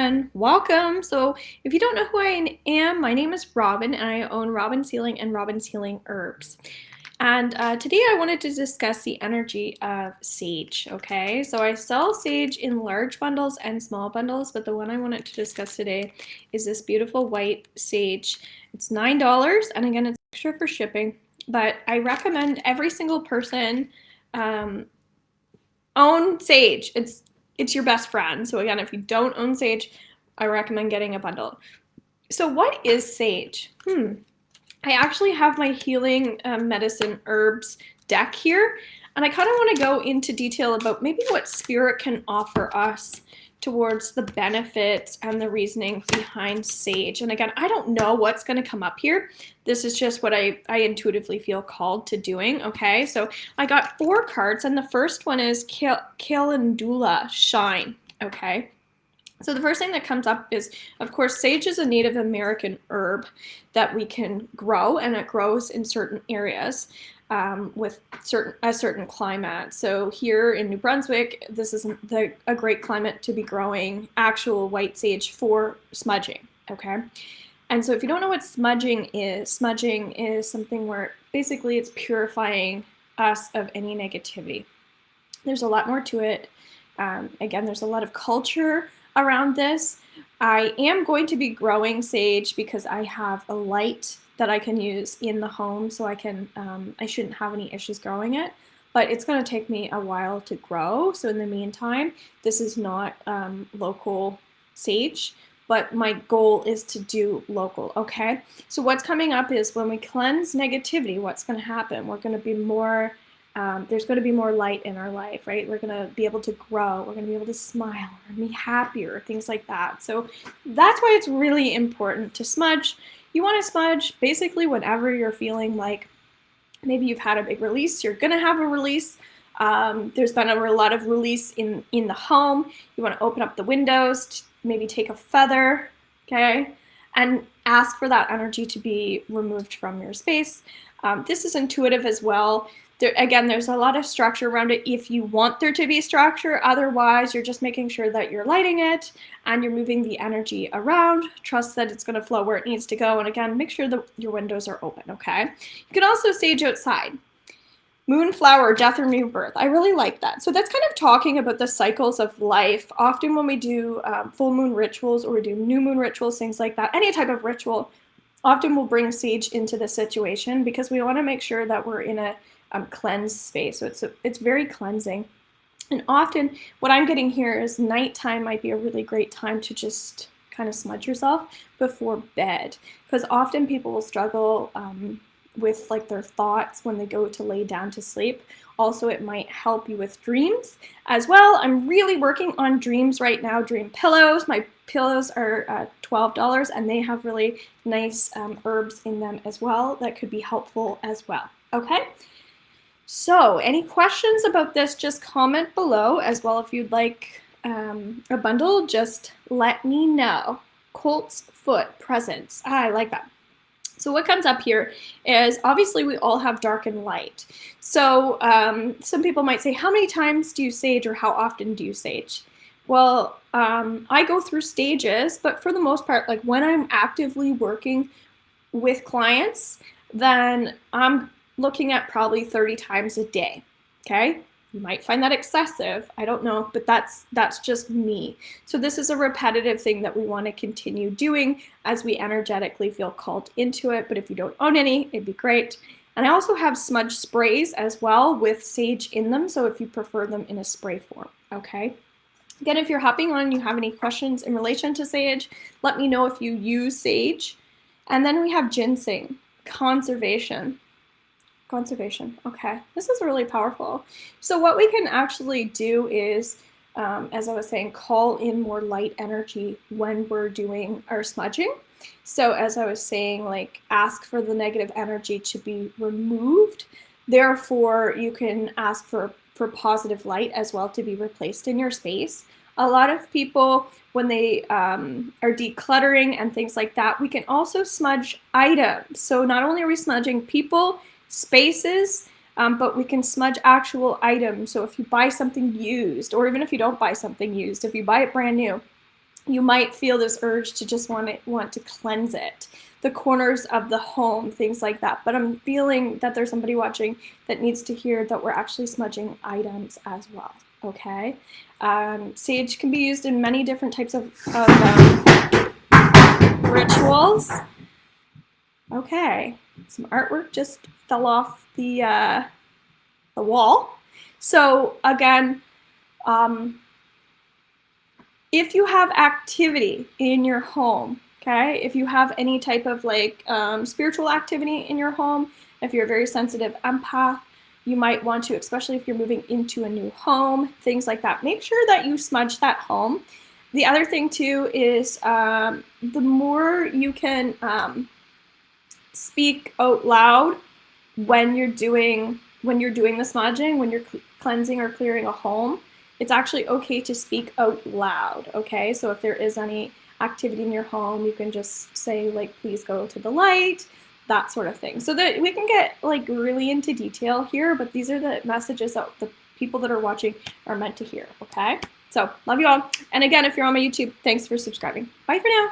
everyone, welcome. So if you don't know who I am, my name is Robin and I own Robin's Healing and Robin's Healing Herbs. And today I wanted to discuss the energy of sage, okay? So I sell sage in large bundles and small bundles, but the one I wanted to discuss today is this beautiful white sage. It's $9, and again, it's extra for shipping, but I recommend every single person own sage. It's your best friend. So again, if you don't own sage, I recommend getting a bundle. So what is sage? I actually have my healing medicine herbs deck here, and I kind of want to go into detail about maybe what spirit can offer us towards the benefits and the reasoning behind sage. And again, I don't know what's going to come up here. This is just what I intuitively feel called to doing, okay? So I got 4 cards, and the first one is Calendula Shine, okay? So the first thing that comes up is, of course, sage is a Native American herb that we can grow, and it grows in certain areas with a certain climate. So here in New Brunswick, this is a great climate to be growing actual white sage for smudging, okay? And so if you don't know what smudging is something where basically it's purifying us of any negativity. There's a lot more to it. Again, there's a lot of culture around this. I am going to be growing sage because I have a light that I can use in the home, so I shouldn't have any issues growing it, but it's going to take me a while to grow. So in the meantime, this is not local sage, but my goal is to do local, okay? So what's coming up is when we cleanse negativity, what's going to happen? We're going to be more there's going to be more light in our life, right? We're going to be able to grow. We're going to be able to smile or be happier, things like that. So that's why it's really important to smudge. You want to smudge basically whenever you're feeling like maybe you've had a big release. You're going to have a release. There's been a lot of release in the home. You want to open up the windows, maybe take a feather, okay? And ask for that energy to be removed from your space. This is intuitive as well. There's a lot of structure around it if you want there to be structure. Otherwise, you're just making sure that you're lighting it and you're moving the energy around. Trust that it's going to flow where it needs to go. And again, make sure that your windows are open, okay? You can also sage outside. Moonflower, death or new birth. I really like that. So that's kind of talking about the cycles of life. Often when we do full moon rituals or we do new moon rituals, things like that, any type of ritual, often we'll bring sage into the situation because we want to make sure that we're in a cleansed space. So it's very cleansing. And often what I'm getting here is nighttime might be a really great time to just kind of smudge yourself before bed, because often people will struggle with like their thoughts when they go to lay down to sleep. Also, it might help you with dreams as well. I'm really working on dreams right now, dream pillows. My pillows are $12 and they have really nice herbs in them as well that could be helpful as well, okay? So any questions about this, just comment below. As well, if you'd like a bundle, just let me know. Colt's Foot Presents. I like that. So what comes up here is obviously we all have dark and light. So some people might say, how many times do you sage or how often do you sage? Well, I go through stages, but for the most part, like when I'm actively working with clients, then I'm looking at probably 30 times a day, okay? You might find that excessive, I don't know, but that's just me. So this is a repetitive thing that we want to continue doing as we energetically feel called into it, but if you don't own any, it'd be great. And I also have smudge sprays as well with sage in them, so if you prefer them in a spray form, okay? Again, if you're hopping on and you have any questions in relation to sage, let me know if you use sage. And then we have ginseng, conservation, okay. This is really powerful. So what we can actually do is, as I was saying, call in more light energy when we're doing our smudging. So as I was saying, like ask for the negative energy to be removed. Therefore, you can ask for positive light as well to be replaced in your space. A lot of people, when they are decluttering and things like that, we can also smudge items. So not only are we smudging people, spaces, but we can smudge actual items. So if you buy something used, or even if you don't buy something used, if you buy it brand new, you might feel this urge to just want to cleanse it, the corners of the home, things like that. But I'm feeling that there's somebody watching that needs to hear that we're actually smudging items as well, okay? Sage can be used in many different types of rituals. Okay, some artwork just fell off the wall. So again, if you have activity in your home, okay, if you have any type of like spiritual activity in your home, if you're a very sensitive empath, you might want to, especially if you're moving into a new home, things like that, make sure that you smudge that home. The other thing too is the more you can speak out loud when you're doing the smudging, when you're cleansing or clearing a home, it's actually okay to speak out loud, okay? So if there is any activity in your home, you can just say like, please go to the light, that sort of thing. So that we can get like really into detail here, but these are the messages that the people that are watching are meant to hear, okay? So love you all. And again, if you're on my YouTube, thanks for subscribing. Bye for now.